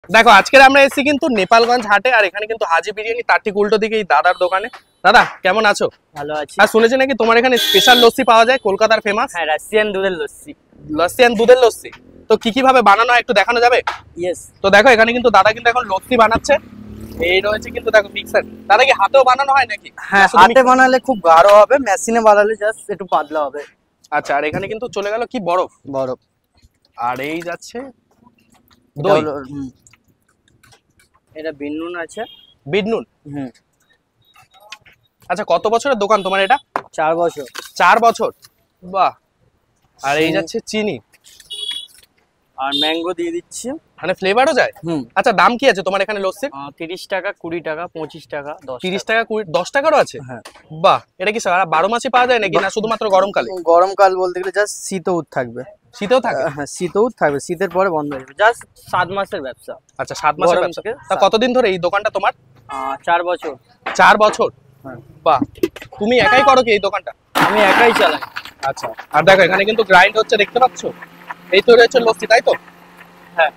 দেখো আজকের আমরা এসেছি কিন্তু নেপালগঞ্জ হাটে, আর এখানে কিন্তু হাজি বিরিয়ানি তার ঠিক উল্টো দিকে এই দাদার দোকানে। দাদা কেমন আছো? ভালো আছি। আর শুনেছি নাকি তোমার এখানে স্পেশাল লস্যি পাওয়া যায়, কলকাতার ফেমাস। হ্যাঁ, রাশিয়ান দুধের লস্যি। রাশিয়ান দুধের লস্যি। তো কি ভাবে বানানো হয় একটু দেখানো যাবে? ইয়েস। তো দেখো এখানে কিন্তু দাদা কিন্তু এখন লস্যি বানাচ্ছে। এই রয়েছে কিন্তু দেখো মিক্সার। দাদা কি হাতেও বানানো হয় নাকি? হ্যাঁ, হাতে বানালে খুব গাঢ় হবে, মেশিনে বানালে জাস্ট একটু পাতলা হবে। আচ্ছা, আর এখানে কিন্তু চলে গেল কি বরফ। বরফ। আর এই যাচ্ছে এটা দই। হলো এটা বিন নুন আছে। বিট নুন। আচ্ছা, কত বছরের দোকান তোমার এটা? 4 বছর। 4 বছর, বাহ। আর এই যাচ্ছে চিনি আর ম্যাঙ্গো দিয়ে দিচ্ছি, মানে ফ্লেভারও যায়। আচ্ছা, দাম কি আছে তোমার এখানে লস্যির? 30 টাকা, 20 টাকা, 25 টাকা, 30 টাকা, 10 টাকারও আছে। হ্যাঁ। বাহ, এটা কি সারা 12 মাসে পাওয়া যায় নাকি না শুধুমাত্র গরমকালে? গরমকাল বলতে গেলে জাস্ট শীতৌত থাকবে। শীতেও থাকে? হ্যাঁ, শীতৌত থাকবে, শীতের পরে বন্ধ হয়ে যাবে। জাস্ট 7 মাসের ব্যবসা। আচ্ছা, 7 মাসের গরম ব্যবসা। থেকে তা কতদিন ধরে এই দোকানটা তোমার? 4 বছর। 4 বছর। হ্যাঁ। বাহ, তুমি একাই করো কি এই দোকানটা? আমি একাই চালাই। আচ্ছা, আর দেখো এখানে কিন্তু গ্রাইন্ড হচ্ছে, দেখতে পাচ্ছো? এই তৈরি হচ্ছে লস্যি, তাই তো? হ্যাঁ।